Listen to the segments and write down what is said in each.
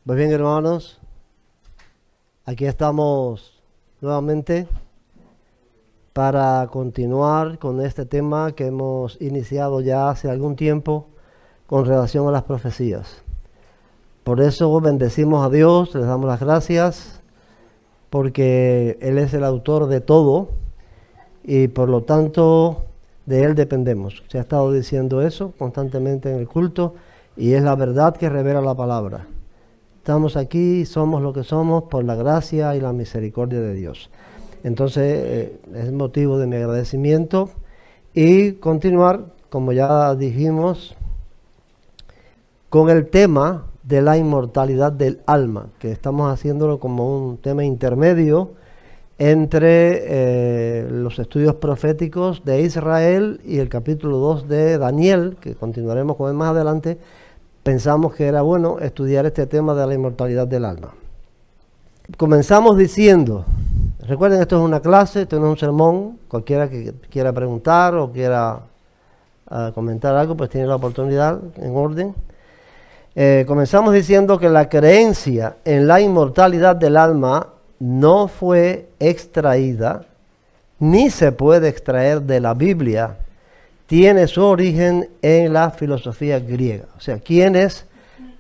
Pues bien, hermanos, aquí estamos nuevamente para continuar con este tema que hemos iniciado ya hace algún tiempo con relación a las profecías. Por eso bendecimos a Dios, les damos las gracias, porque Él es el autor de todo y por lo tanto de Él dependemos. Se ha estado diciendo eso constantemente en el culto y es la verdad que revela la palabra. Estamos aquí, somos lo que somos por la gracia y la misericordia de Dios. Entonces es motivo de mi agradecimiento y continuar, como ya dijimos, con el tema de la inmortalidad del alma, que estamos haciéndolo como un tema intermedio entre los estudios proféticos de Israel y el capítulo 2 de Daniel, que continuaremos con él más adelante. Pensamos que era bueno estudiar este tema de la inmortalidad del alma. Comenzamos diciendo, recuerden, esto es una clase, esto no es un sermón. Cualquiera que quiera preguntar o quiera comentar algo, pues tiene la oportunidad en orden. Comenzamos diciendo que la creencia en la inmortalidad del alma no fue extraída, ni se puede extraer de la Biblia. Tiene su origen en la filosofía griega. O sea, quienes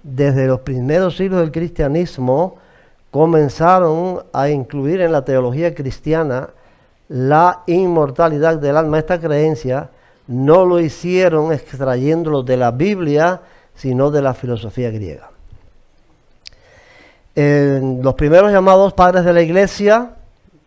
desde los primeros siglos del cristianismo comenzaron a incluir en la teología cristiana la inmortalidad del alma, esta creencia, no lo hicieron extrayéndolo de la Biblia, sino de la filosofía griega. Los primeros llamados padres de la iglesia,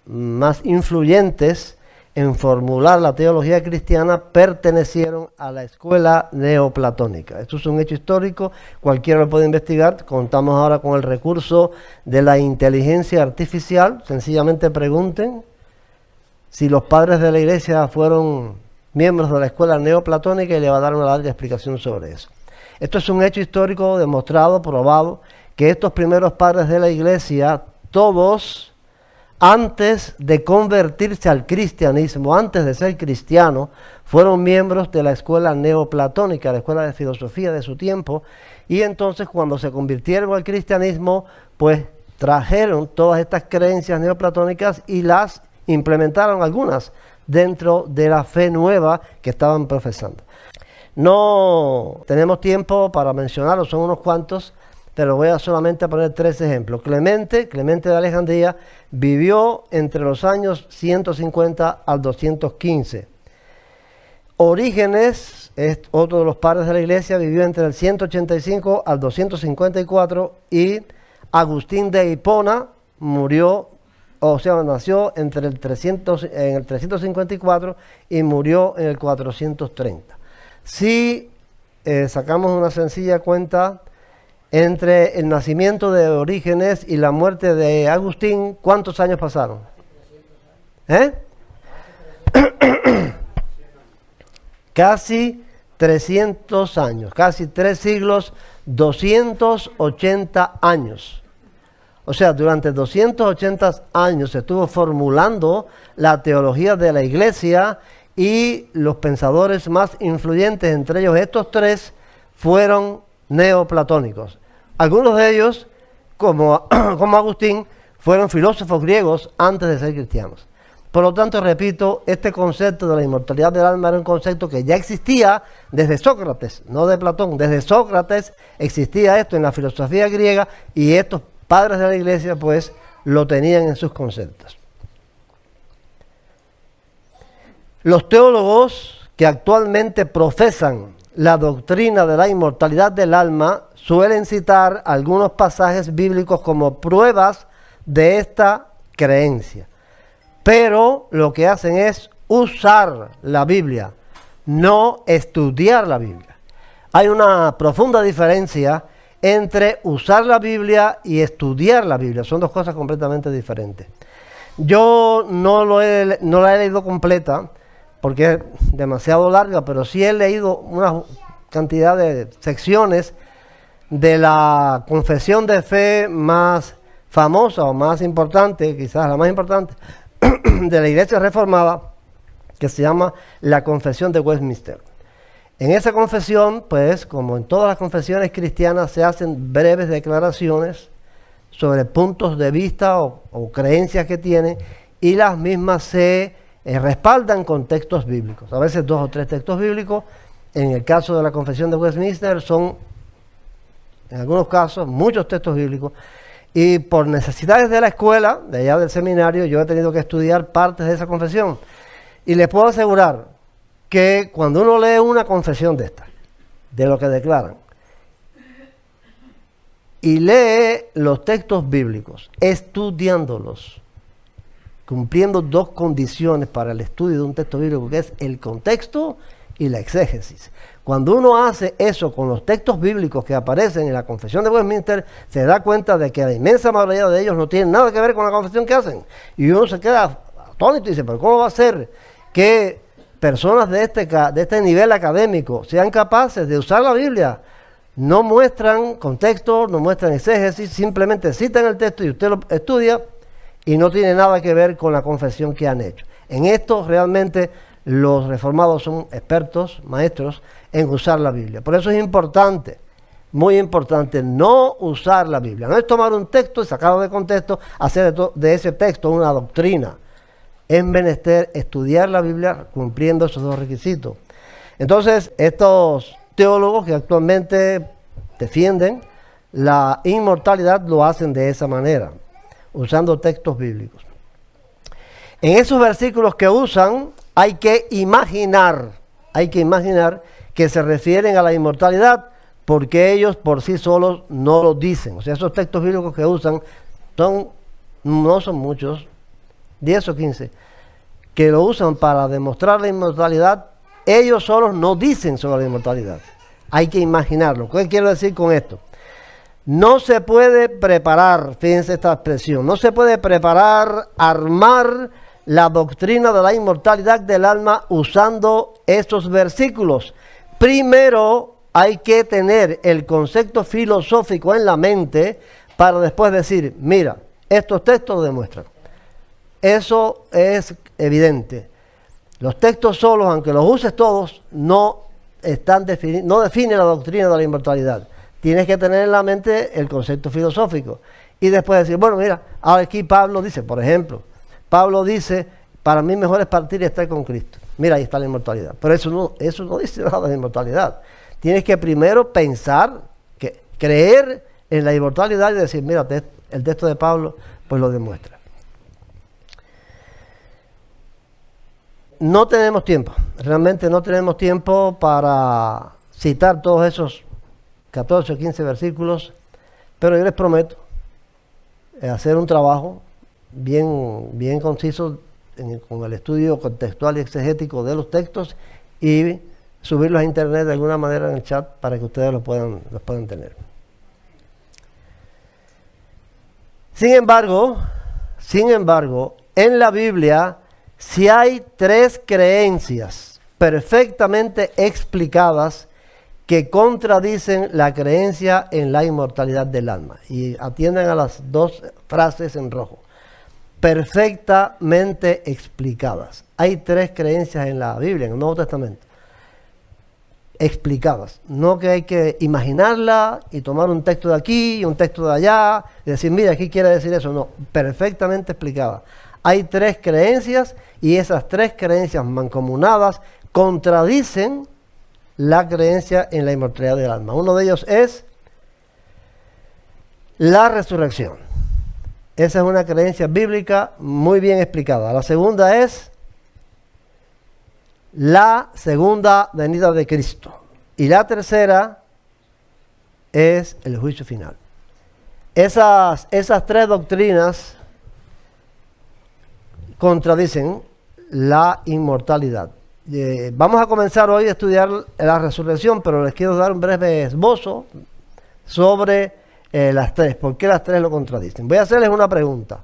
más influyentes en formular la teología cristiana, pertenecieron a la escuela neoplatónica. Esto es un hecho histórico, cualquiera lo puede investigar. Contamos ahora con el recurso de la inteligencia artificial. Sencillamente pregunten si los padres de la iglesia fueron miembros de la escuela neoplatónica y le va a dar una larga explicación sobre eso. Esto es un hecho histórico demostrado, probado, que estos primeros padres de la iglesia, todos, antes de convertirse al cristianismo, antes de ser cristianos, fueron miembros de la escuela neoplatónica, la escuela de filosofía de su tiempo, y entonces cuando se convirtieron al cristianismo, pues trajeron todas estas creencias neoplatónicas y las implementaron algunas dentro de la fe nueva que estaban profesando. No tenemos tiempo para mencionarlos, son unos cuantos, pero voy a solamente poner 3 ejemplos. Clemente de Alejandría, vivió entre los años 150 al 215. Orígenes, es otro de los padres de la iglesia, vivió entre el 185 al 254, y Agustín de Hipona nació entre en el 354 y murió en el 430. Si sacamos una sencilla cuenta entre el nacimiento de Orígenes y la muerte de Agustín, ¿cuántos años pasaron? Casi 300 años, casi 3 siglos, 280 años. O sea, durante 280 años se estuvo formulando la teología de la iglesia, y los pensadores más influyentes, entre ellos estos 3, fueron neoplatónicos. Algunos de ellos, como Agustín, fueron filósofos griegos antes de ser cristianos. Por lo tanto, repito, este concepto de la inmortalidad del alma era un concepto que ya existía desde Sócrates, no de Platón. Desde Sócrates existía esto en la filosofía griega, y estos padres de la iglesia pues lo tenían en sus conceptos. Los teólogos que actualmente profesan la doctrina de la inmortalidad del alma suelen citar algunos pasajes bíblicos como pruebas de esta creencia, pero lo que hacen es usar la Biblia, no estudiar la Biblia. Hay una profunda diferencia entre usar la Biblia y estudiar la Biblia. Son dos cosas completamente diferentes. Yo no la he leído completa porque es demasiado larga, pero sí he leído una cantidad de secciones de la confesión de fe más famosa o más importante, quizás la más importante, de la Iglesia Reformada, que se llama la Confesión de Westminster. En esa confesión, pues, como en todas las confesiones cristianas, se hacen breves declaraciones sobre puntos de vista o creencias que tienen, y las mismas se respaldan con textos bíblicos. A veces 2 o 3 textos bíblicos. En el caso de la Confesión de Westminster son, en algunos casos, muchos textos bíblicos. Y por necesidades de la escuela, de allá del seminario, yo he tenido que estudiar partes de esa confesión. Y les puedo asegurar que cuando uno lee una confesión de esta, de lo que declaran, y lee los textos bíblicos, estudiándolos, cumpliendo 2 condiciones para el estudio de un texto bíblico, que es el contexto y la exégesis. Cuando uno hace eso con los textos bíblicos que aparecen en la Confesión de Westminster, se da cuenta de que la inmensa mayoría de ellos no tienen nada que ver con la confesión que hacen. Y uno se queda atónito y dice, pero ¿cómo va a ser que personas de este nivel académico sean capaces de usar la Biblia? No muestran contexto, no muestran exégesis, simplemente citan el texto y usted lo estudia y no tiene nada que ver con la confesión que han hecho. En esto realmente los reformados son expertos, maestros, en usar la Biblia. Por eso es importante, muy importante, no usar la Biblia. No es tomar un texto y sacarlo de contexto, hacer de ese texto una doctrina. Es menester estudiar la Biblia cumpliendo esos 2 requisitos. Entonces, estos teólogos que actualmente defienden la inmortalidad lo hacen de esa manera, usando textos bíblicos. En esos versículos que usan, hay que imaginar que se refieren a la inmortalidad, porque ellos por sí solos no lo dicen. O sea, esos textos bíblicos que usan no son muchos, 10 o 15, que lo usan para demostrar la inmortalidad. Ellos solos no dicen sobre la inmortalidad. Hay que imaginarlo. ¿Qué quiero decir con esto? No se puede preparar, fíjense esta expresión, no se puede preparar, armar la doctrina de la inmortalidad del alma usando estos versículos. Primero hay que tener el concepto filosófico en la mente para después decir, mira, estos textos lo demuestran. Eso es evidente. Los textos solos, aunque los uses todos, no definen la doctrina de la inmortalidad. Tienes que tener en la mente el concepto filosófico. Y después decir, bueno, mira, ahora aquí Pablo dice, por ejemplo, Pablo dice, para mí mejor es partir y estar con Cristo. Mira, ahí está la inmortalidad. Pero eso no dice nada de la inmortalidad. Tienes que primero pensar, creer en la inmortalidad y decir, mira, el texto de Pablo pues lo demuestra. No tenemos tiempo, realmente no tenemos tiempo para citar todos esos 14 o 15 versículos, pero yo les prometo hacer un trabajo bien conciso con el estudio contextual y exegético de los textos y subirlos a internet de alguna manera en el chat para que ustedes los puedan tener. Sin embargo, en la Biblia sí hay 3 creencias perfectamente explicadas que contradicen la creencia en la inmortalidad del alma. Y atiendan a las 2 frases en rojo. Perfectamente explicadas. Hay 3 creencias en la Biblia, en el Nuevo Testamento, explicadas. No que hay que imaginarla y tomar un texto de aquí y un texto de allá y decir, mira, aquí quiere decir eso. No, perfectamente explicadas. Hay 3 creencias y esas 3 creencias mancomunadas contradicen la creencia en la inmortalidad del alma. Uno de ellos es la resurrección. Esa es una creencia bíblica muy bien explicada. La segunda es la segunda venida de Cristo. Y la tercera es el juicio final. Esas 3 doctrinas contradicen la inmortalidad. Vamos a comenzar hoy a estudiar la resurrección, pero les quiero dar un breve esbozo sobre las 3. ¿Por qué las 3 lo contradicen? Voy a hacerles una pregunta.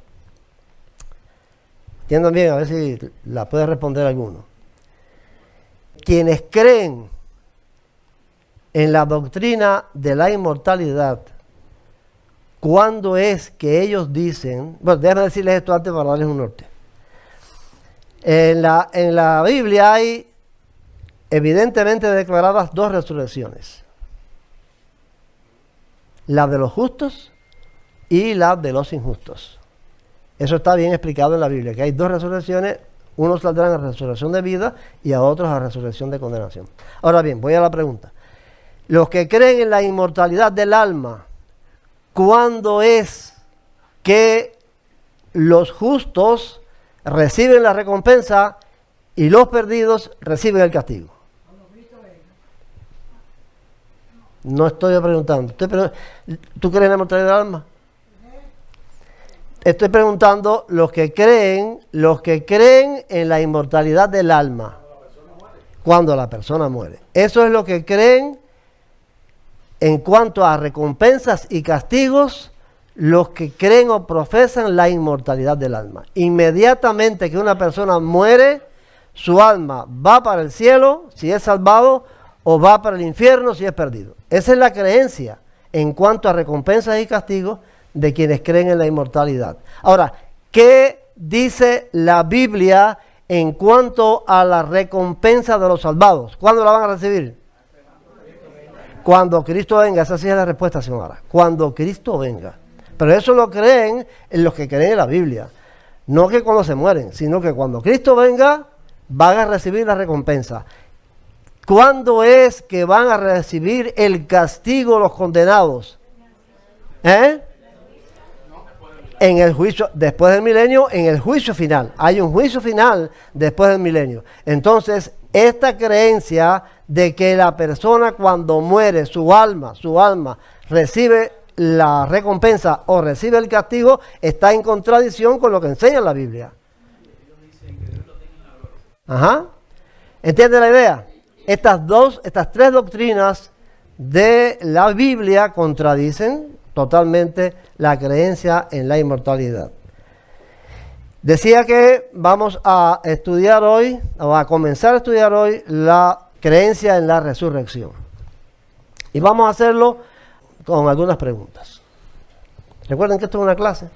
Entiendan bien, a ver si la puede responder alguno. Quienes creen en la doctrina de la inmortalidad, ¿cuándo es que ellos dicen? Bueno, déjenme decirles esto antes para darles un norte. En la Biblia hay evidentemente declaradas dos resurrecciones. La de los justos y la de los injustos. Eso está bien explicado en la Biblia, que hay dos resurrecciones, unos saldrán a resurrección de vida y a otros a resurrección de condenación. Ahora bien, voy a la pregunta. Los que creen en la inmortalidad del alma, ¿cuándo es que los justos reciben la recompensa y los perdidos reciben el castigo? No estoy preguntando. ¿Tú crees en la inmortalidad del alma? Estoy preguntando los que creen en la inmortalidad del alma. Cuando la persona muere. Eso es lo que creen en cuanto a recompensas y castigos, los que creen o profesan la inmortalidad del alma. Inmediatamente que una persona muere, su alma va para el cielo, si es salvado, o va para el infierno, si es perdido. Esa es la creencia en cuanto a recompensas y castigos de quienes creen en la inmortalidad. Ahora, ¿qué dice la Biblia en cuanto a la recompensa de los salvados? ¿Cuándo la van a recibir? Cuando Cristo venga. Esa sí es la respuesta, señora. Cuando Cristo venga. Pero eso lo creen en los que creen en la Biblia. No que cuando se mueren, sino que cuando Cristo venga, van a recibir la recompensa. ¿Cuándo es que van a recibir el castigo los condenados? En el juicio, después del milenio, en el juicio final. Hay un juicio final después del milenio. Entonces, esta creencia de que la persona cuando muere, su alma recibe la recompensa o recibe el castigo, está en contradicción con lo que enseña la Biblia. Ajá. ¿Entiende la idea? Estas tres doctrinas de la Biblia contradicen totalmente la creencia en la inmortalidad. Decía que vamos a estudiar hoy, o a comenzar a estudiar hoy, la creencia en la resurrección. Y vamos a hacerlo con algunas preguntas. Recuerden que esto es una clase.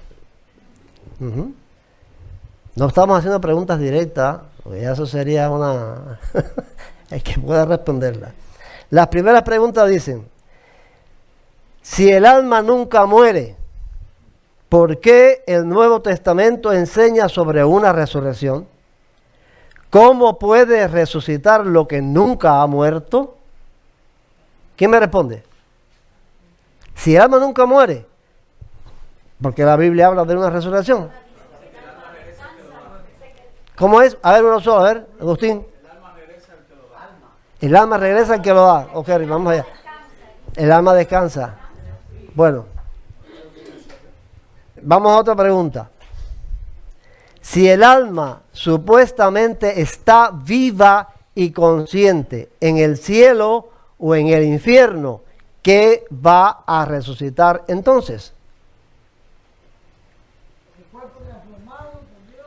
No estamos haciendo preguntas directas, porque eso sería una... el que pueda responderla. Las primeras preguntas dicen: si el alma nunca muere, ¿por qué el Nuevo Testamento enseña sobre una resurrección? ¿Cómo puede resucitar lo que nunca ha muerto? ¿Quién me responde? Si el alma nunca muere, porque la Biblia habla de una resurrección. ¿Cómo es? A ver, uno solo, a ver, Agustín. El alma regresa al que lo da. Ok, vamos allá. El alma descansa. Bueno, vamos a otra pregunta. Si el alma supuestamente está viva y consciente en el cielo o en el infierno, ¿qué va a resucitar entonces? El cuerpo transformado por Dios.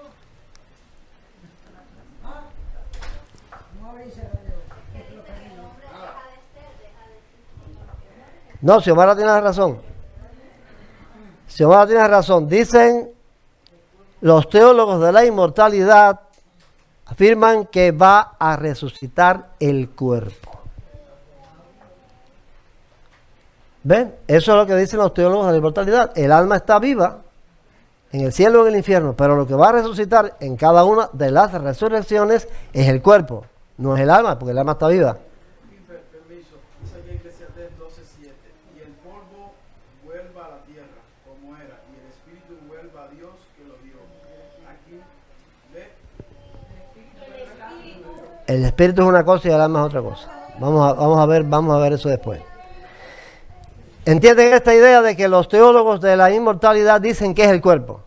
No abrirse la No, Xiomara tiene razón. Xiomara tiene razón. Dicen los teólogos de la inmortalidad, afirman que va a resucitar el cuerpo. ¿Ven? Eso es lo que dicen los teólogos de la inmortalidad. El alma está viva en el cielo o en el infierno, pero lo que va a resucitar en cada una de las resurrecciones es el cuerpo, no es el alma, porque el alma está viva. Permiso, dice aquí Eclesiastés 12:7, y el polvo vuelva a la tierra como era, y el espíritu vuelva a Dios que lo dio. Aquí, ve. El espíritu es una cosa y el alma es otra cosa. Vamos a ver eso después. ¿Entienden esta idea de que los teólogos de la inmortalidad dicen que es el cuerpo?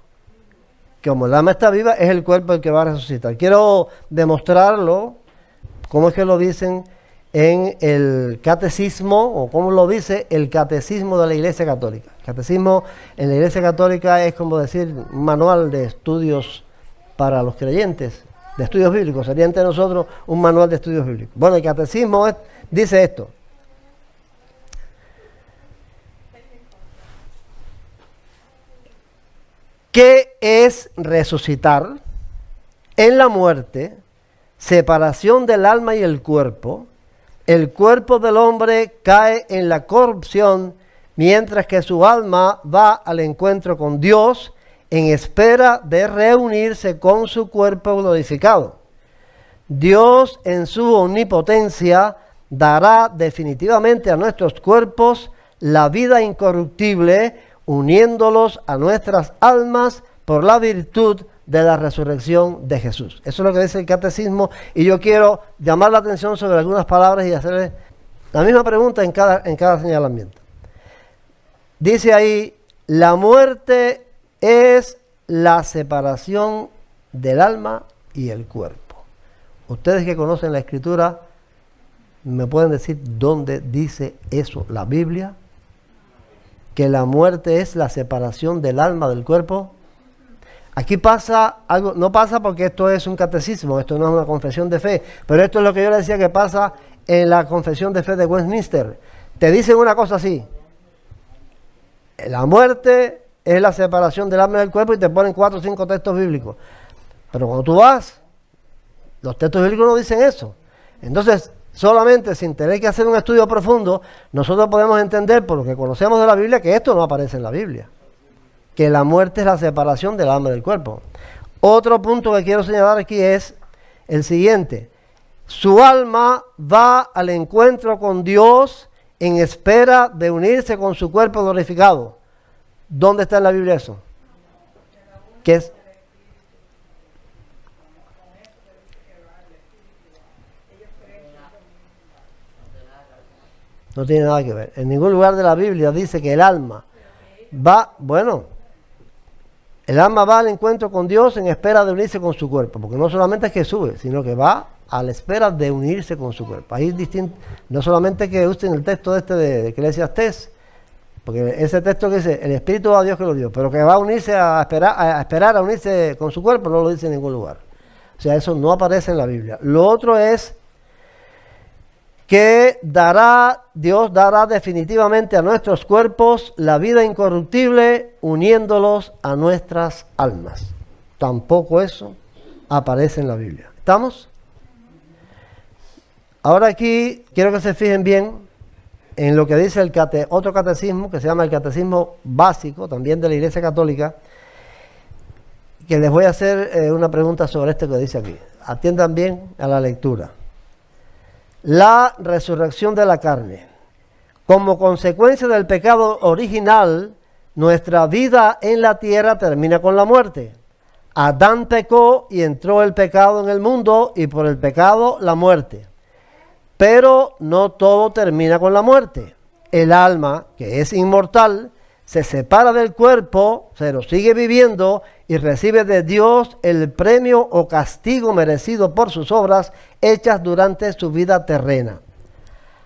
Que como el alma está viva, es el cuerpo el que va a resucitar. Quiero demostrarlo, cómo es que lo dicen en el catecismo, o cómo lo dice el catecismo de la Iglesia Católica. El catecismo en la Iglesia Católica es como decir un manual de estudios para los creyentes, de estudios bíblicos. Sería entre nosotros un manual de estudios bíblicos. Bueno, el catecismo dice esto. ¿Qué es resucitar? En la muerte separación del alma y el cuerpo del hombre cae en la corrupción, mientras que su alma va al encuentro con Dios en espera de reunirse con su cuerpo glorificado. Dios, en su omnipotencia, dará definitivamente a nuestros cuerpos la vida incorruptible, uniéndolos a nuestras almas por la virtud de la resurrección de Jesús. Eso es lo que dice el catecismo, y yo quiero llamar la atención sobre algunas palabras y hacerle la misma pregunta en cada señalamiento. Dice ahí, la muerte es la separación del alma y el cuerpo. Ustedes que conocen la Escritura, ¿me pueden decir dónde dice eso la Biblia? Que la muerte es la separación del alma del cuerpo. Aquí pasa algo, no pasa porque esto es un catecismo, esto no es una confesión de fe, pero esto es lo que yo le decía que pasa en la confesión de fe de Westminster. Te dicen una cosa así: la muerte es la separación del alma del cuerpo, y te ponen 4 o 5 textos bíblicos. Pero cuando tú vas, los textos bíblicos no dicen eso. Entonces, solamente sin tener que hacer un estudio profundo, nosotros podemos entender, por lo que conocemos de la Biblia, que esto no aparece en la Biblia. Que la muerte es la separación del alma del cuerpo. Otro punto que quiero señalar aquí es el siguiente: su alma va al encuentro con Dios en espera de unirse con su cuerpo glorificado. ¿Dónde está en la Biblia eso? ¿Qué es? No tiene nada que ver. En ningún lugar de la Biblia dice que el alma va, el alma va al encuentro con Dios en espera de unirse con su cuerpo, porque no solamente es que sube, sino que va a la espera de unirse con su cuerpo. Ahí es distinto, no solamente que usen el texto de Eclesiastés, porque ese texto que dice, el Espíritu va a Dios que lo dio, pero que va a unirse a esperar a unirse con su cuerpo, no lo dice en ningún lugar. O sea, eso no aparece en la Biblia. Lo otro es que Dios dará definitivamente a nuestros cuerpos la vida incorruptible, uniéndolos a nuestras almas. Tampoco eso aparece en la Biblia. ¿Estamos? Ahora aquí quiero que se fijen bien en lo que dice otro catecismo, que se llama el Catecismo Básico, también de la Iglesia Católica, que les voy a hacer una pregunta sobre esto que dice aquí. Atiendan bien a la lectura. La resurrección de la carne. Como consecuencia del pecado original, nuestra vida en la tierra termina con la muerte. Adán pecó y entró el pecado en el mundo, y por el pecado la muerte. Pero no todo termina con la muerte. El alma, que es inmortal, se separa del cuerpo, pero sigue viviendo y recibe de Dios el premio o castigo merecido por sus obras hechas durante su vida terrena.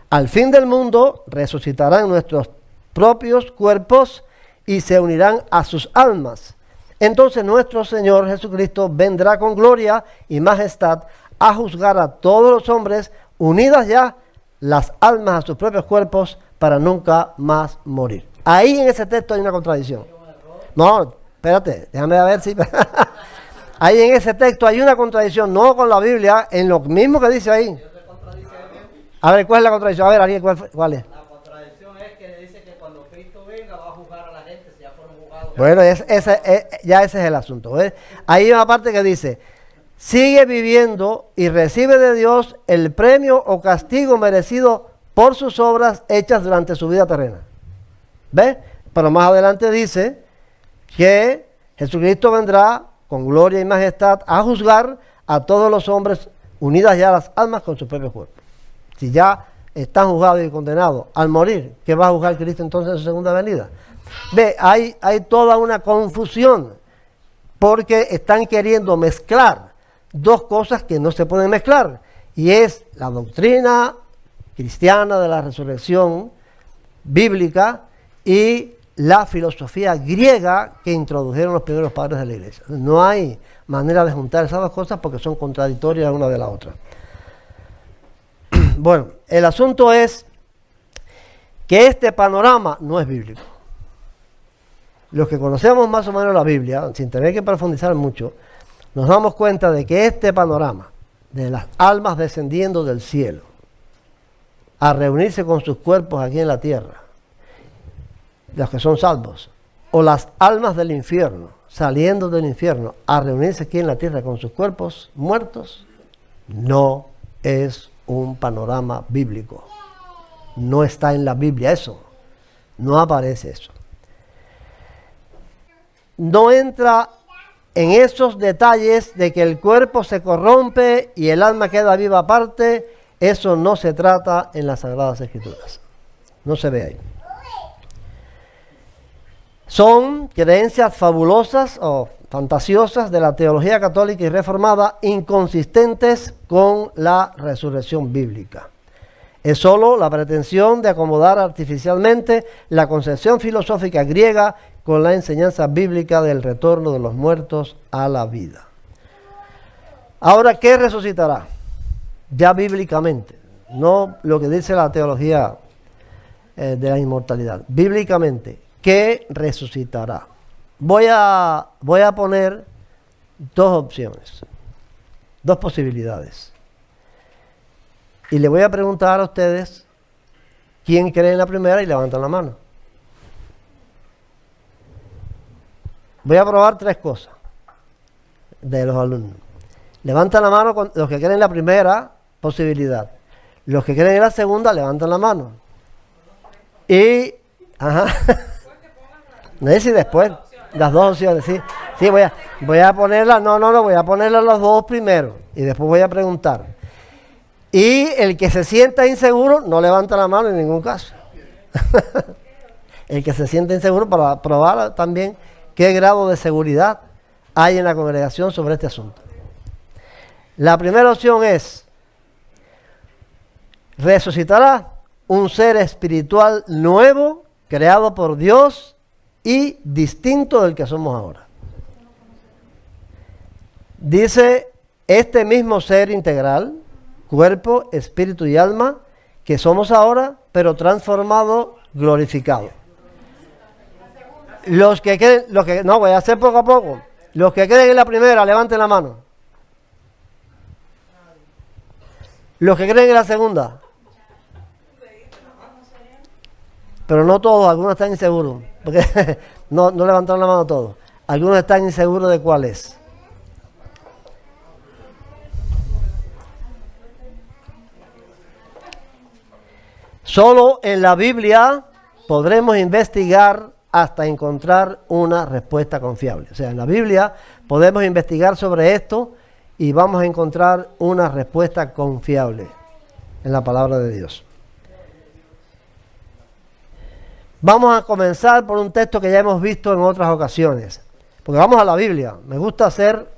Al fin del mundo resucitarán nuestros propios cuerpos y se unirán a sus almas. Entonces nuestro Señor Jesucristo vendrá con gloria y majestad a juzgar a todos los hombres, unidas ya las almas a sus propios cuerpos, para nunca más morir. Ahí en ese texto hay una contradicción. No, espérate, déjame ver si... Ahí en ese texto hay una contradicción, no con la Biblia, en lo mismo que dice ahí. A ver, ¿cuál es la contradicción? A ver, Ariel, ¿cuál es? La contradicción es que dice que cuando Cristo venga va a juzgar a la gente si ya fueron juzgados. Bueno, ya ese es el asunto. ¿Ves? Ahí hay una parte que dice: sigue viviendo y recibe de Dios el premio o castigo merecido por sus obras hechas durante su vida terrena. ¿Ves? Pero más adelante dice que Jesucristo vendrá con gloria y majestad a juzgar a todos los hombres, unidas ya las almas con su propio cuerpo. Si ya están juzgados y condenados al morir, ¿qué va a juzgar Cristo entonces en su segunda venida? Ve, hay toda una confusión, porque están queriendo mezclar dos cosas que no se pueden mezclar, y es la doctrina cristiana de la resurrección bíblica y la filosofía griega que introdujeron los primeros padres de la iglesia. No hay manera de juntar esas dos cosas porque son contradictorias una de la otra. Bueno, el asunto es que este panorama no es bíblico. Los que conocemos más o menos la Biblia, sin tener que profundizar mucho, nos damos cuenta de que este panorama de las almas descendiendo del cielo a reunirse con sus cuerpos aquí en la tierra, los que son salvos, o las almas del infierno saliendo del infierno a reunirse aquí en la tierra con sus cuerpos muertos, no es un panorama bíblico. No está en la Biblia eso. No aparece eso. No entra en esos detalles de que el cuerpo se corrompe y el alma queda viva aparte. Eso no se trata en las Sagradas Escrituras. No se ve ahí. Son creencias fabulosas o fantasiosas de la teología católica y reformada, inconsistentes con la resurrección bíblica. Es sólo la pretensión de acomodar artificialmente la concepción filosófica griega con la enseñanza bíblica del retorno de los muertos a la vida. Ahora, ¿qué resucitará? Ya bíblicamente, no lo que dice la teología de la inmortalidad. Bíblicamente, ¿qué resucitará? Voy a poner dos opciones, dos posibilidades. Y le voy a preguntar a ustedes quién cree en la primera y levantan la mano. Voy a probar tres cosas de los alumnos. Levantan la mano los que creen en la primera posibilidad. Los que creen en la segunda, levantan la mano. Y, no sé si después, las dos opciones, sí. Sí, voy a ponerlas, voy a ponerlas los dos primero. Y después voy a preguntar. Y el que se sienta inseguro, no levanta la mano en ningún caso. El que se sienta inseguro, para probar también qué grado de seguridad hay en la congregación sobre este asunto. La primera opción es: resucitará un ser espiritual nuevo, creado por Dios y distinto del que somos ahora. Dice, este mismo ser integral, cuerpo, espíritu y alma, que somos ahora, pero transformado, glorificado. Los que creen, no, voy a hacer poco a poco. Los que creen en la primera, levanten la mano. Los que creen en la segunda. Pero no todos, algunos están inseguros. Porque no levantaron la mano todos. Algunos están inseguros de cuál es. Solo en la Biblia podremos investigar hasta encontrar una respuesta confiable. O sea, en la Biblia podemos investigar sobre esto y vamos a encontrar una respuesta confiable en la palabra de Dios. Vamos a comenzar por un texto que ya hemos visto en otras ocasiones, porque vamos a la Biblia. Me gusta ser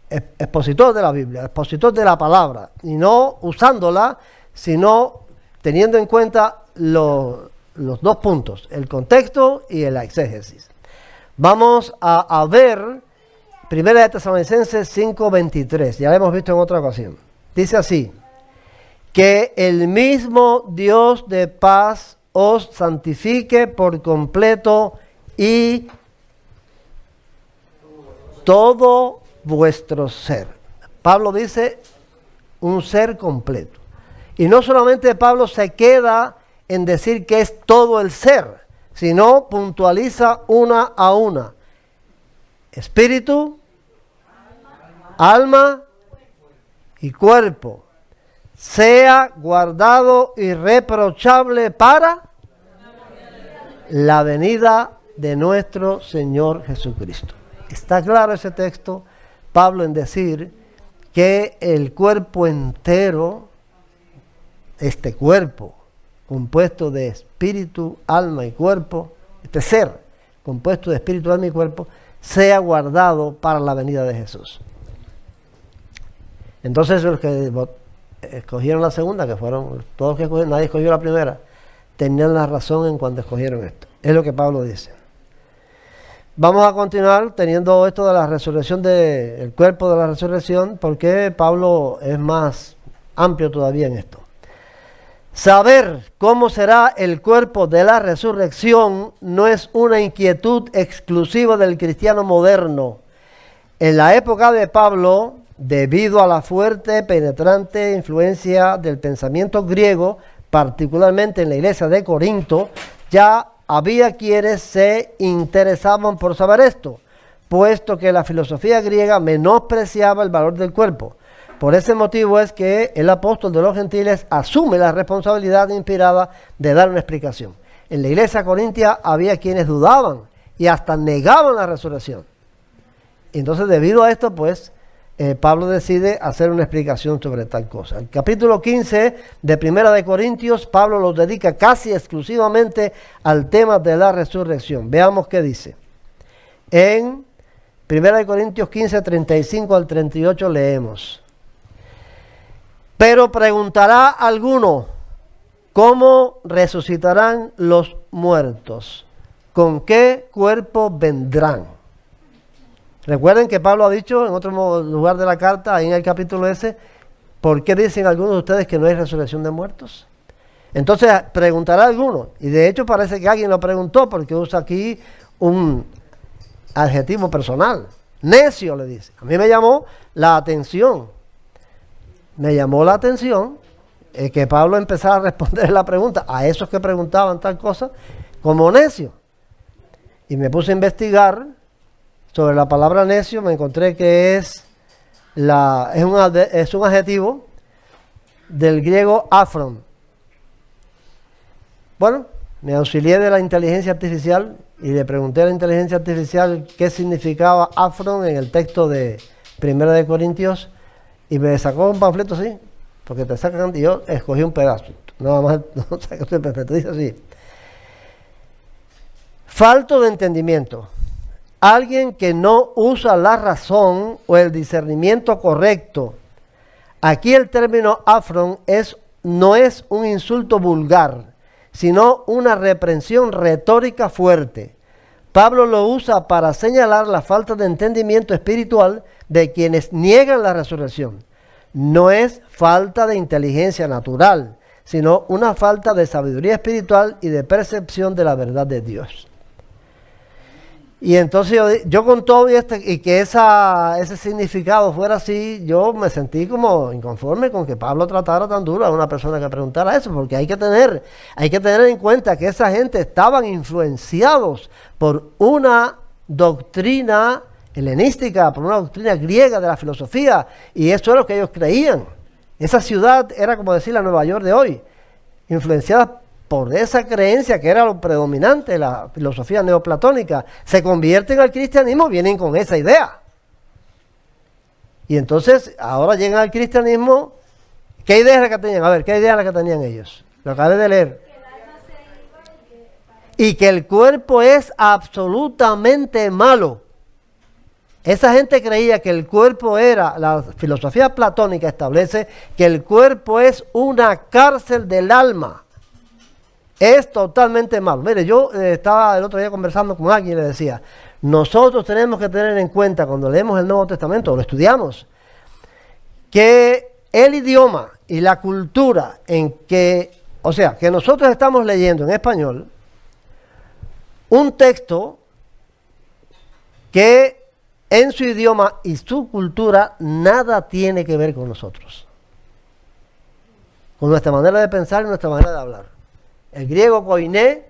expositor de la Biblia, expositor de la palabra, y no usándola, sino teniendo en cuenta los dos puntos, el contexto y el exégesis. Vamos a ver Primera de Tesalonicenses 5:23, ya lo hemos visto en otra ocasión. Dice así: que el mismo Dios de paz os santifique por completo y todo vuestro ser. Pablo dice un ser completo. Y no solamente Pablo se queda en decir que es todo el ser, sino puntualiza una a una. Espíritu, alma y cuerpo. Sea guardado irreprochable para la venida de nuestro Señor Jesucristo. Está claro ese texto, Pablo, en decir que el cuerpo entero, este cuerpo compuesto de espíritu, alma y cuerpo, este ser compuesto de espíritu, alma y cuerpo, sea guardado para la venida de Jesús. Entonces los que escogieron la segunda, que fueron todos que escogieron, nadie escogió la primera, tenían la razón en cuanto escogieron esto. Es lo que Pablo dice. Vamos a continuar teniendo esto de la resurrección, del cuerpo de la resurrección, porque Pablo es más amplio todavía en esto. Saber cómo será el cuerpo de la resurrección no es una inquietud exclusiva del cristiano moderno. En la época de Pablo, debido a la fuerte, penetrante influencia del pensamiento griego, particularmente en la iglesia de Corinto, ya había quienes se interesaban por saber esto, puesto que la filosofía griega menospreciaba el valor del cuerpo. Por ese motivo es que el apóstol de los gentiles asume la responsabilidad inspirada de dar una explicación. En la iglesia corintia había quienes dudaban y hasta negaban la resurrección. Entonces, debido a esto, pues, Pablo decide hacer una explicación sobre tal cosa. El capítulo 15 de Primera de Corintios, Pablo lo dedica casi exclusivamente al tema de la resurrección. Veamos qué dice. En Primera de Corintios 15, 35 al 38 leemos. Pero preguntará alguno, ¿cómo resucitarán los muertos? ¿Con qué cuerpo vendrán? Recuerden que Pablo ha dicho en otro lugar de la carta, ahí en el capítulo ese, ¿por qué dicen algunos de ustedes que no hay resurrección de muertos? Entonces preguntará alguno, y de hecho parece que alguien lo preguntó porque usa aquí un adjetivo personal. Necio, le dice. A mí me llamó la atención. Me llamó la atención que Pablo empezara a responder la pregunta a esos que preguntaban tal cosa como necio. Y me puse a investigar sobre la palabra necio, me encontré que es un adjetivo del griego afron. Bueno, me auxilié de la inteligencia artificial y le pregunté a la inteligencia artificial qué significaba afron en el texto de Primera de Corintios y me sacó un panfleto así, porque te sacan, y yo escogí un pedazo, nada más, no saco el perfecto, dice así. Falto de entendimiento. Alguien que no usa la razón o el discernimiento correcto. Aquí el término afron no es un insulto vulgar, sino una reprensión retórica fuerte. Pablo lo usa para señalar la falta de entendimiento espiritual de quienes niegan la resurrección. No es falta de inteligencia natural, sino una falta de sabiduría espiritual y de percepción de la verdad de Dios. Y entonces yo con todo y que ese significado fuera así, yo me sentí como inconforme con que Pablo tratara tan duro a una persona que preguntara eso, porque hay que tener en cuenta que esa gente estaban influenciados por una doctrina helenística, por una doctrina griega de la filosofía, y eso es lo que ellos creían. Esa ciudad era como decir la Nueva York de hoy, influenciada por esa creencia que era lo predominante, la filosofía neoplatónica. Se convierten al cristianismo, vienen con esa idea. Y entonces, ahora llegan al cristianismo, ¿qué idea es la que tenían? A ver, ¿qué idea es la que tenían ellos? Lo acabé de leer. Y que el cuerpo es absolutamente malo. Esa gente creía que el cuerpo era, la filosofía platónica establece que el cuerpo es una cárcel del alma. Es totalmente malo. Mire, yo estaba el otro día conversando con alguien y le decía, nosotros tenemos que tener en cuenta cuando leemos el Nuevo Testamento, o lo estudiamos, que el idioma y la cultura en que, o sea, que nosotros estamos leyendo en español un texto que en su idioma y su cultura nada tiene que ver con nosotros, con nuestra manera de pensar y nuestra manera de hablar. El griego koiné,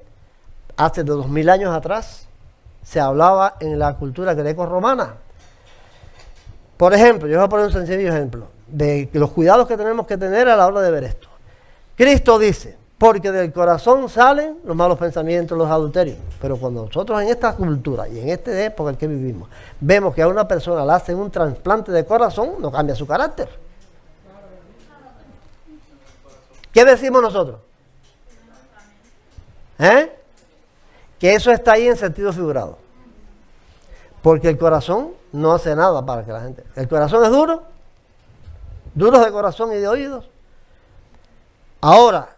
hace 2000 años atrás, se hablaba en la cultura greco-romana. Por ejemplo, yo voy a poner un sencillo ejemplo de los cuidados que tenemos que tener a la hora de ver esto. Cristo dice, porque del corazón salen los malos pensamientos, los adulterios. Pero cuando nosotros en esta cultura y en esta época en que vivimos, vemos que a una persona le hacen un trasplante de corazón, no cambia su carácter. ¿Qué decimos nosotros? Que eso está ahí en sentido figurado. Porque el corazón no hace nada para que la gente... El corazón es duro, duros de corazón y de oídos. Ahora,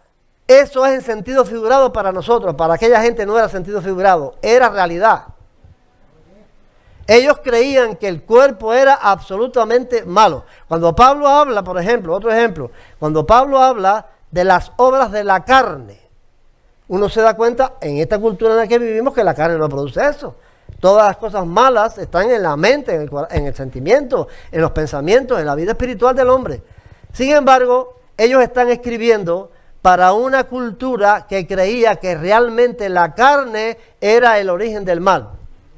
eso es en sentido figurado para nosotros. Para aquella gente no era sentido figurado, era realidad. Ellos creían que el cuerpo era absolutamente malo. Cuando Pablo habla, por ejemplo, otro ejemplo, cuando Pablo habla de las obras de la carne, uno se da cuenta en esta cultura en la que vivimos que la carne no produce eso. Todas las cosas malas están en la mente, en el sentimiento, en los pensamientos, en la vida espiritual del hombre. Sin embargo, ellos están escribiendo para una cultura que creía que realmente la carne era el origen del mal.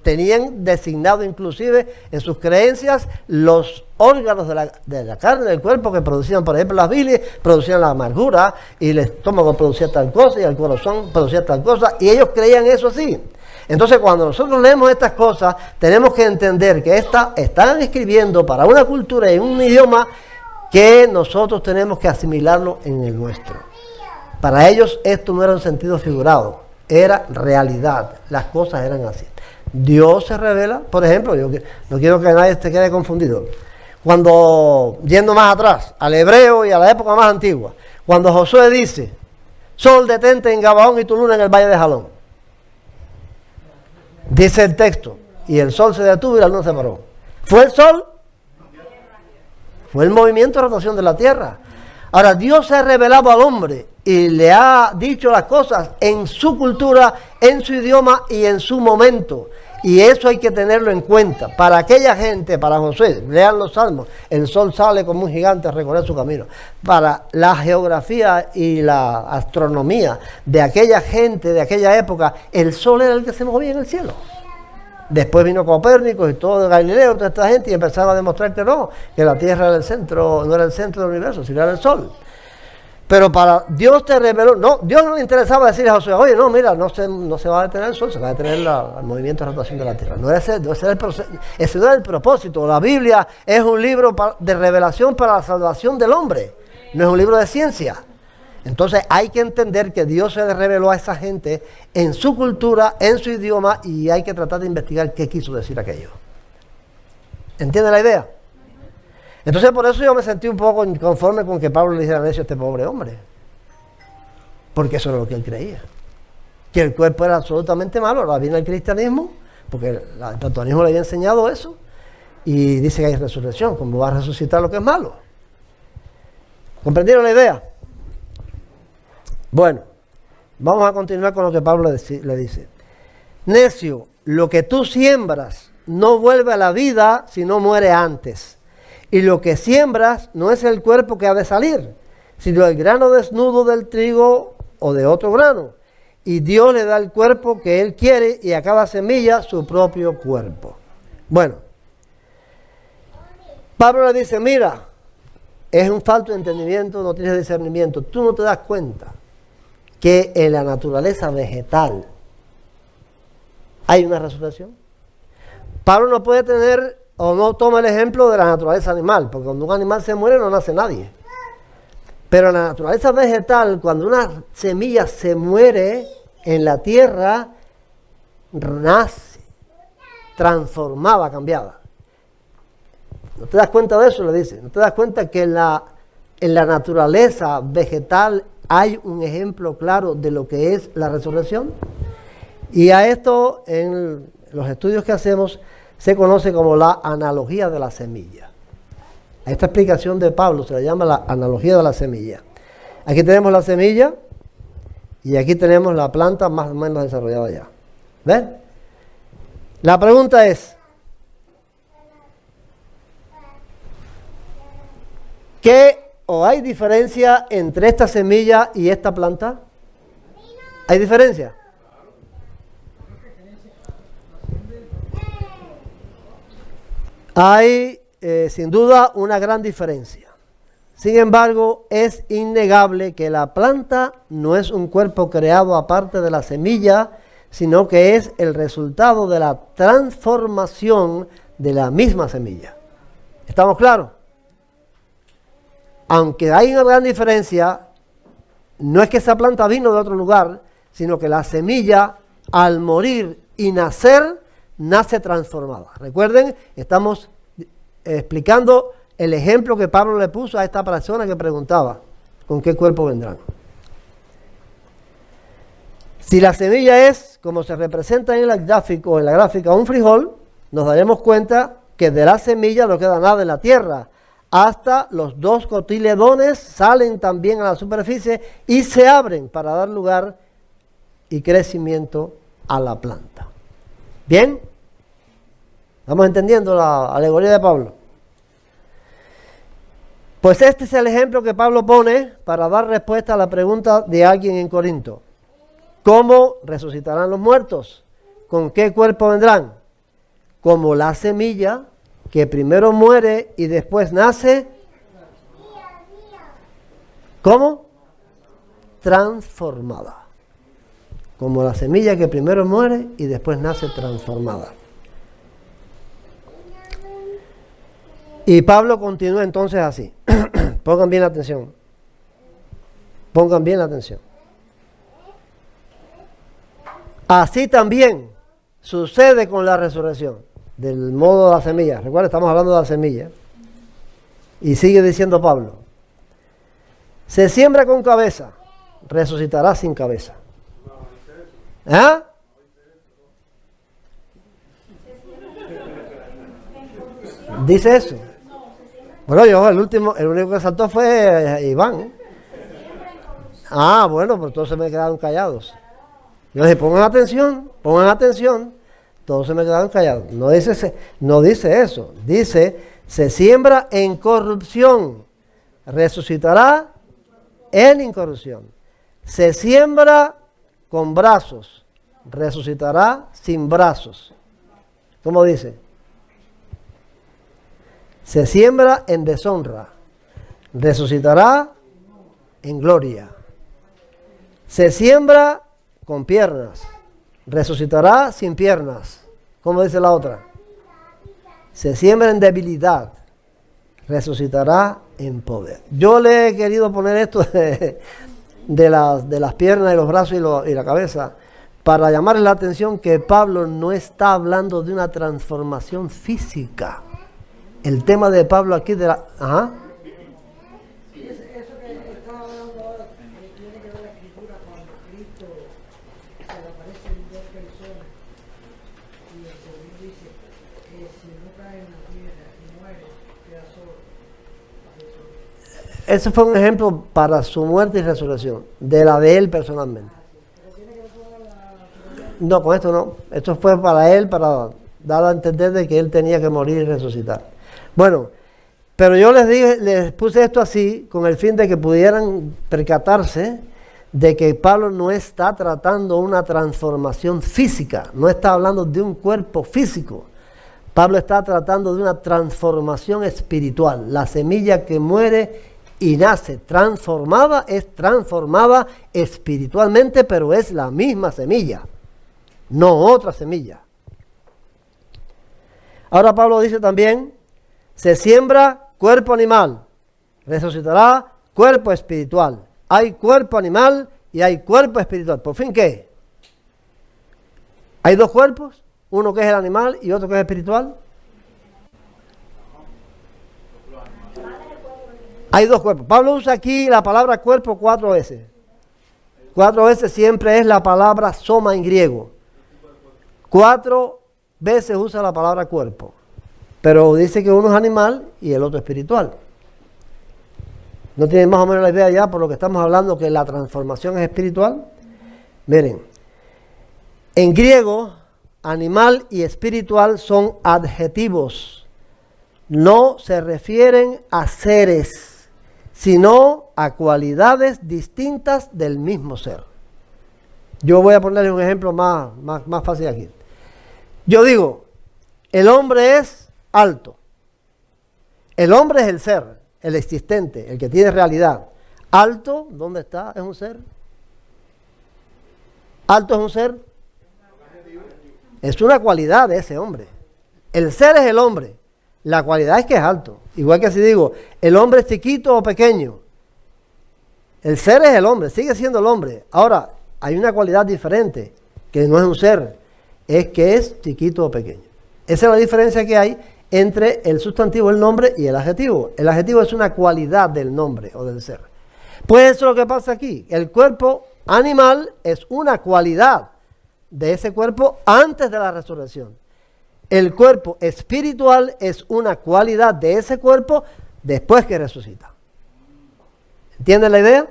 Tenían designado inclusive en sus creencias los órganos de la carne del cuerpo que producían, por ejemplo, las bilis, producían la amargura, y el estómago producía tal cosa, y el corazón producía tal cosa, y ellos creían eso así. Entonces, cuando nosotros leemos estas cosas, tenemos que entender que están escribiendo para una cultura y un idioma que nosotros tenemos que asimilarlo en el nuestro. Para ellos esto no era un sentido figurado, era realidad, las cosas eran así. Dios se revela, por ejemplo, yo no quiero que nadie se quede confundido. Cuando, yendo más atrás, al hebreo y a la época más antigua, cuando Josué dice, sol detente en Gabaón y tu luna en el valle de Jalón. Dice el texto, y el sol se detuvo y la luna se paró. ¿Fue el sol? Fue el movimiento de rotación de la tierra. Ahora, Dios se ha revelado al hombre y le ha dicho las cosas en su cultura, en su idioma y en su momento. Y eso hay que tenerlo en cuenta. Para aquella gente, para Josué, lean los salmos, el sol sale como un gigante a recorrer su camino. Para la geografía y la astronomía de aquella gente, de aquella época, el sol era el que se movía en el cielo. Después vino Copérnico y todo Galileo, toda esta gente, y empezaron a demostrar que no, que la Tierra era el centro, no era el centro del universo, sino era el Sol. Pero para Dios te reveló, no, Dios no le interesaba decirle a Josué, oye, no, mira, no se va a detener el Sol, se va a detener el movimiento de rotación de la Tierra. Ese no era el propósito. La Biblia es un libro de revelación para la salvación del hombre, no es un libro de ciencia. Entonces hay que entender que Dios se le reveló a esa gente en su cultura, en su idioma, y hay que tratar de investigar qué quiso decir aquello. ¿Entiende la idea? Entonces por eso yo me sentí un poco inconforme con que Pablo le dijera necio a este pobre hombre. Porque eso era lo que él creía. Que el cuerpo era absolutamente malo. Ahora viene el cristianismo, porque el platonismo le había enseñado eso, y dice que hay resurrección. ¿Cómo va a resucitar lo que es malo? ¿Comprendieron la idea? Bueno, vamos a continuar con lo que Pablo le dice. Necio, lo que tú siembras no vuelve a la vida si no muere antes. Y lo que siembras no es el cuerpo que ha de salir, sino el grano desnudo del trigo o de otro grano. Y Dios le da el cuerpo que Él quiere y a cada semilla su propio cuerpo. Bueno, Pablo le dice, mira, es un falto de entendimiento, no tienes discernimiento. Tú no te das cuenta que en la naturaleza vegetal hay una resurrección. Pablo no puede tener o no toma el ejemplo de la naturaleza animal, porque cuando un animal se muere no nace nadie. Pero en la naturaleza vegetal, cuando una semilla se muere en la tierra, nace, transformada, cambiada. ¿No te das cuenta de eso? Le dice. ¿No te das cuenta que en la naturaleza vegetal hay un ejemplo claro de lo que es la resurrección? Y a esto, en los estudios que hacemos, se conoce como la analogía de la semilla. A esta explicación de Pablo se le llama la analogía de la semilla. Aquí tenemos la semilla y aquí tenemos la planta más o menos desarrollada ya. ¿Ven? La pregunta es, ¿qué o hay diferencia entre esta semilla y esta planta? ¿Hay diferencia? Hay, sin duda, una gran diferencia. Sin embargo, es innegable que la planta no es un cuerpo creado aparte de la semilla, sino que es el resultado de la transformación de la misma semilla. ¿Estamos claros? Aunque hay una gran diferencia, no es que esa planta vino de otro lugar, sino que la semilla, al morir y nacer, nace transformada. Recuerden, estamos explicando el ejemplo que Pablo le puso a esta persona que preguntaba, ¿con qué cuerpo vendrán? Si la semilla es, como se representa en la gráfica, un frijol, nos daremos cuenta que de la semilla no queda nada en la tierra. Hasta los dos cotiledones salen también a la superficie y se abren para dar lugar y crecimiento a la planta. ¿Bien? ¿Estamos entendiendo la alegoría de Pablo? Pues este es el ejemplo que Pablo pone para dar respuesta a la pregunta de alguien en Corinto. ¿Cómo resucitarán los muertos? ¿Con qué cuerpo vendrán? Como la semilla que primero muere y después nace. ¿Cómo? Transformada. Como la semilla que primero muere y después nace transformada. Y Pablo continúa entonces así. Pongan bien atención. Pongan bien atención. Así también sucede con la resurrección, del modo de la semilla. Recuerda, estamos hablando de la semilla. Y sigue diciendo Pablo. Se siembra con cabeza, resucitará sin cabeza. ¿Ah? Dice eso. Bueno, el único que saltó fue Iván. Ah, bueno, pues todos se me quedaron callados. Yo dije, pongan atención. Todos se me quedaron callados. No dice eso. Dice, se siembra en corrupción, resucitará en incorrupción. Se siembra con brazos, resucitará sin brazos. ¿Cómo dice? Se siembra en deshonra, resucitará en gloria. Se siembra con piernas, resucitará sin piernas. ¿Cómo dice la otra? Se siembra en debilidad, resucitará en poder. Yo le he querido poner esto de las piernas y los brazos y la cabeza para llamarles la atención que Pablo no está hablando de una transformación física. El tema de Pablo aquí de la... Ajá. Eso que estaba hablando ahora, tiene que ver la escritura cuando Cristo se le aparecen dos personas y el Señor dice que si no cae en la tierra y muere, queda solo. Ese fue un ejemplo para su muerte y resurrección, de la de él personalmente. No, con esto no. Esto fue para él, para dar a entender de que él tenía que morir y resucitar. Bueno, pero yo les puse esto así con el fin de que pudieran percatarse de que Pablo no está tratando una transformación física, no está hablando de un cuerpo físico. Pablo está tratando de una transformación espiritual. La semilla que muere y nace transformada es transformada espiritualmente, pero es la misma semilla, no otra semilla. Ahora Pablo dice también, se siembra cuerpo animal, resucitará cuerpo espiritual. Hay cuerpo animal y hay cuerpo espiritual. ¿Por fin qué? ¿Hay dos cuerpos? Uno que es el animal y otro que es espiritual. Hay dos cuerpos. Pablo usa aquí la palabra cuerpo 4 veces. 4 veces siempre es la palabra soma en griego. 4 veces usa la palabra cuerpo. Pero dice que uno es animal y el otro espiritual. ¿No tienen más o menos la idea ya por lo que estamos hablando que la transformación es espiritual? Miren, en griego, animal y espiritual son adjetivos. No se refieren a seres, sino a cualidades distintas del mismo ser. Yo voy a ponerles un ejemplo más fácil aquí. Yo digo, el hombre es alto. El hombre es el ser, el existente, el que tiene realidad. Alto, ¿dónde está? ¿Es un ser? Alto es un ser. Es una cualidad de ese hombre. El ser es el hombre. La cualidad es que es alto. Igual que si digo, el hombre es chiquito o pequeño. El ser es el hombre, sigue siendo el hombre. Ahora, hay una cualidad diferente, que no es un ser, es que es chiquito o pequeño. Esa es la diferencia que hay entre el sustantivo, el nombre, y el adjetivo. El adjetivo es una cualidad del nombre o del ser. Pues eso es lo que pasa aquí. El cuerpo animal es una cualidad de ese cuerpo antes de la resurrección. El cuerpo espiritual es una cualidad de ese cuerpo después que resucita. ¿Entienden la idea?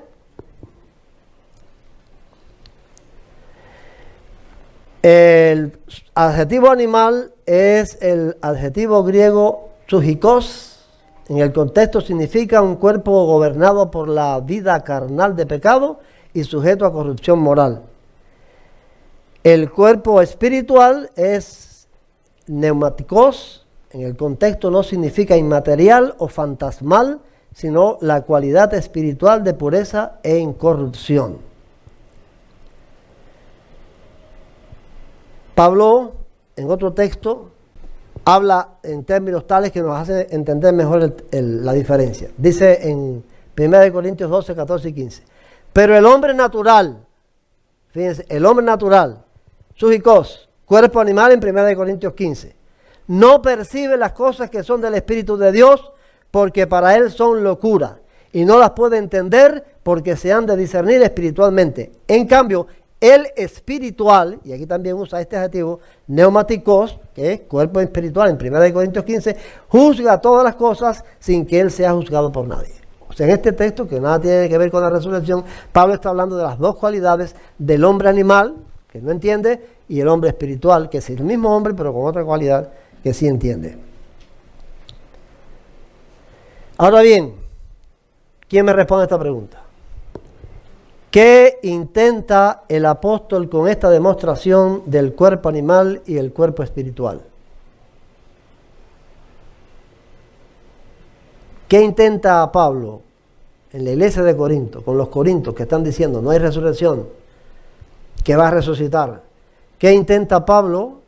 El adjetivo animal es el adjetivo griego psúchikos. En el contexto significa un cuerpo gobernado por la vida carnal de pecado y sujeto a corrupción moral. El cuerpo espiritual es pneumáticos. En el contexto no significa inmaterial o fantasmal, sino la cualidad espiritual de pureza e incorrupción. Pablo, en otro texto, habla en términos tales que nos hace entender mejor la diferencia. Dice en 1 Corintios 12, 14 y 15. Pero el hombre natural, fíjense, el hombre natural, psúchikos, cuerpo animal en 1 Corintios 15, no percibe las cosas que son del Espíritu de Dios, porque para él son locura, y no las puede entender porque se han de discernir espiritualmente. En cambio, el espiritual, y aquí también usa este adjetivo, pneumáticos, que es cuerpo espiritual en 1 Corintios 15, juzga todas las cosas sin que él sea juzgado por nadie. O sea, en este texto, que nada tiene que ver con la resurrección, Pablo está hablando de las dos cualidades del hombre animal, que no entiende, y el hombre espiritual, que es el mismo hombre, pero con otra cualidad que sí entiende. Ahora bien, ¿quién me responde a esta pregunta? ¿Qué intenta el apóstol con esta demostración del cuerpo animal y el cuerpo espiritual? ¿Qué intenta Pablo en la iglesia de Corinto, con los corintios que están diciendo no hay resurrección, que va a resucitar? ¿Qué intenta Pablo?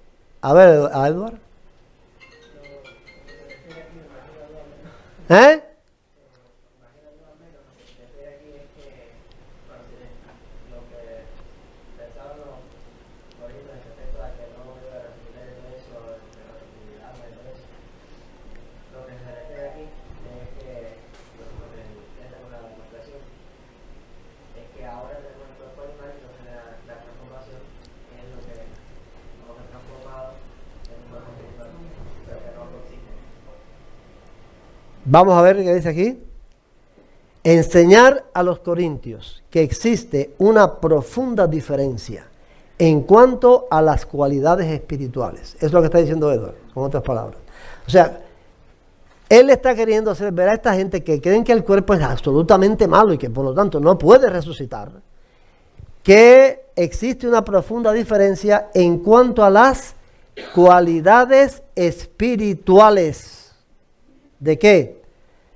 A ver, a Edward. ¿Eh? Vamos a ver qué dice aquí. Enseñar a los corintios que existe una profunda diferencia en cuanto a las cualidades espirituales. Es lo que está diciendo Edward, con otras palabras. O sea, él está queriendo hacer ver a esta gente que creen que el cuerpo es absolutamente malo y que por lo tanto no puede resucitar, que existe una profunda diferencia en cuanto a las cualidades espirituales. ¿De qué?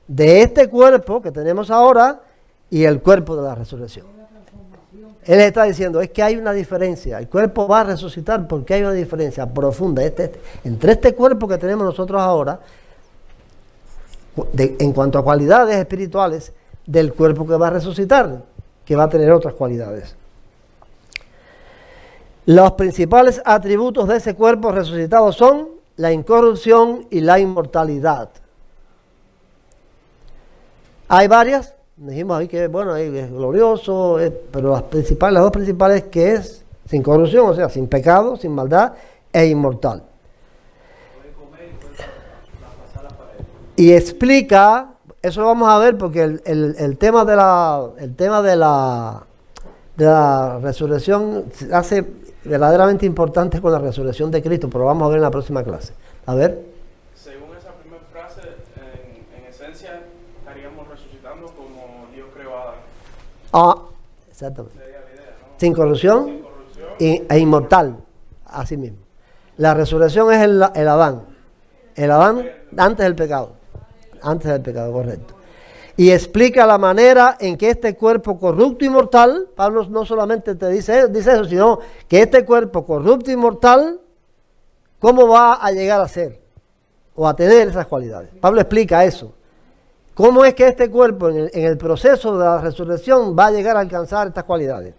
De este cuerpo que tenemos ahora y el cuerpo de la resurrección. Él está diciendo, es que hay una diferencia. El cuerpo va a resucitar porque hay una diferencia profunda entre este cuerpo que tenemos nosotros ahora, en cuanto a cualidades espirituales, del cuerpo que va a resucitar, que va a tener otras cualidades. Los principales atributos de ese cuerpo resucitado son la incorrupción y la inmortalidad. Hay varias, dijimos ahí que bueno, es glorioso, pero las dos principales que es sin corrupción, o sea, sin pecado, sin maldad e inmortal. Y explica, eso lo vamos a ver porque el tema de la resurrección se hace verdaderamente importante con la resurrección de Cristo, pero vamos a ver en la próxima clase. A ver. Según esa primera frase, en esencia estaríamos resucitando como Dios creó a Adán. Ah, exactamente. Sería la idea, ¿no? Sin corrupción, Sin corrupción. e inmortal, así mismo. La resurrección es el Adán. El Adán antes del pecado. Antes del pecado, correcto. Y explica la manera en que este cuerpo corrupto y mortal, Pablo no solamente te dice eso, sino que este cuerpo corrupto y mortal, ¿cómo va a llegar a ser? O a tener esas cualidades. Pablo explica eso. ¿Cómo es que este cuerpo en el proceso de la resurrección va a llegar a alcanzar estas cualidades?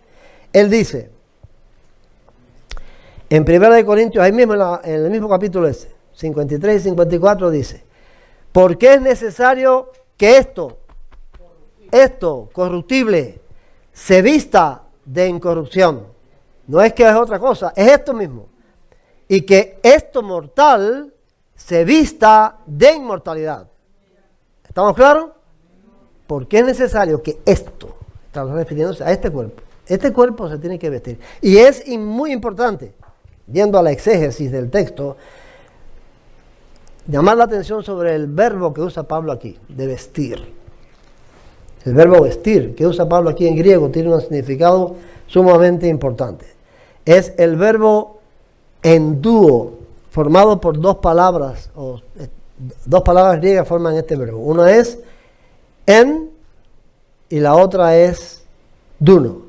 Él dice, en 1 Corintios, ahí mismo en el mismo capítulo ese, 53 y 54 dice, porque es necesario que esto corruptible se vista de incorrupción. No es que es otra cosa, es esto mismo. Y que esto mortal se vista de inmortalidad. ¿Estamos claros? Porque es necesario que esto, estamos refiriéndose a este cuerpo se tiene que vestir. Y es muy importante yendo a la exégesis del texto, llamar la atención sobre el verbo que usa Pablo aquí, de vestir. El verbo vestir que usa Pablo aquí en griego tiene un significado sumamente importante. Es el verbo endúo, formado por dos palabras, o dos palabras griegas forman este verbo. Una es en y la otra es duno.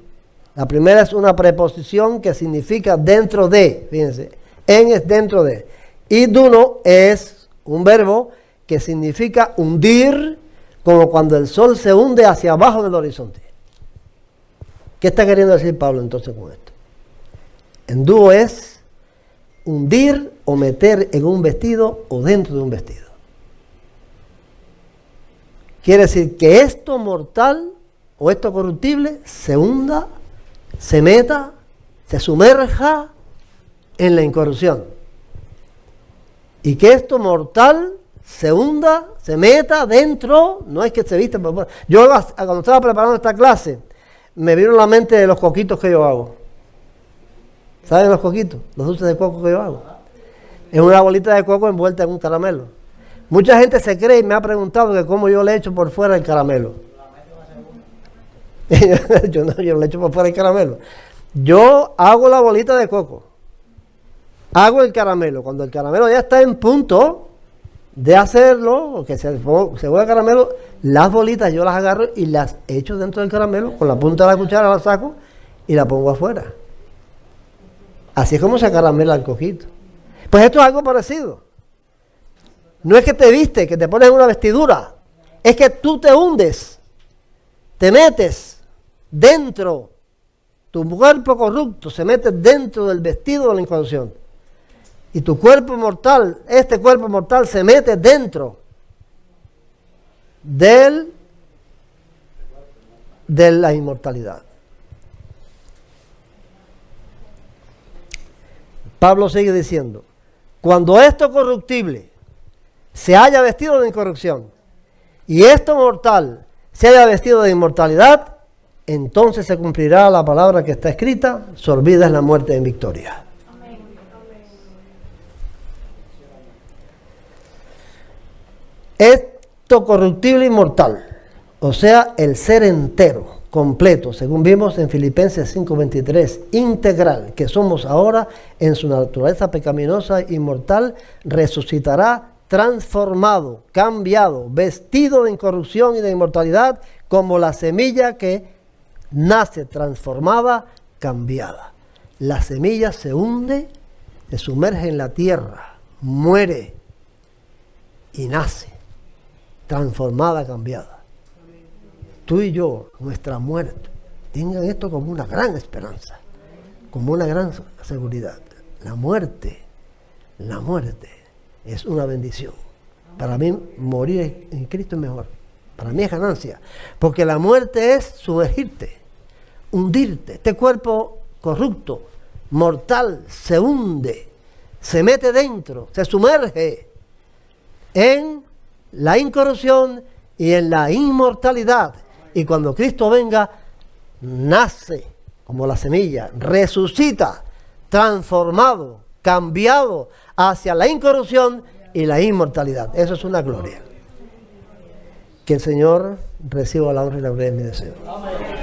La primera es una preposición que significa dentro de, fíjense, en es dentro de. Y duno es un verbo que significa hundir, como cuando el sol se hunde hacia abajo del horizonte. ¿Qué está queriendo decir Pablo entonces con esto? Endúo es hundir o meter en un vestido o dentro de un vestido. Quiere decir que esto mortal o esto corruptible se hunda, se meta, se sumerja en la incorrupción. Y que esto mortal se hunda, se meta dentro, no es que se vista. Yo cuando estaba preparando esta clase, me vino a la mente de los coquitos que yo hago. ¿Saben los coquitos? Los dulces de coco que yo hago. Es una bolita de coco envuelta en un caramelo. Mucha gente se cree y me ha preguntado que cómo yo le echo por fuera el caramelo. Yo no le echo por fuera el caramelo. Yo hago la bolita de coco. Hago el caramelo. Cuando el caramelo ya está en punto de hacerlo, o que se vuelve el caramelo, las bolitas yo las agarro y las echo dentro del caramelo, con la punta de la cuchara la saco y la pongo afuera. Así es como se caramela el coquito. Pues esto es algo parecido. No es que te viste, que te pones una vestidura, es que tú te hundes, te metes dentro, tu cuerpo corrupto se mete dentro del vestido de la incorrupción. Y tu cuerpo mortal, este cuerpo mortal se mete dentro de la inmortalidad. Pablo sigue diciendo, cuando esto corruptible se haya vestido de incorrupción y esto mortal se haya vestido de inmortalidad, entonces se cumplirá la palabra que está escrita, sorbida es la muerte en victoria. Esto corruptible y mortal, o sea, el ser entero, completo, según vimos en Filipenses 5:23, integral, que somos ahora en su naturaleza pecaminosa y mortal, resucitará transformado, cambiado, vestido de incorrupción y de inmortalidad, como la semilla que nace transformada, cambiada. La semilla se hunde, se sumerge en la tierra, muere y nace, transformada, cambiada. Tú y yo, nuestra muerte, tengan esto como una gran esperanza, como una gran seguridad. La muerte es una bendición. Para mí, morir en Cristo es mejor. Para mí es ganancia. Porque la muerte es sumergirte, hundirte. Este cuerpo corrupto, mortal, se hunde, se mete dentro, se sumerge en la incorrupción y en la inmortalidad. Y cuando Cristo venga, nace como la semilla, resucita, transformado, cambiado hacia la incorrupción y la inmortalidad. Eso es una gloria. Que el Señor reciba la honra y la gloria de mi deseo. Amén.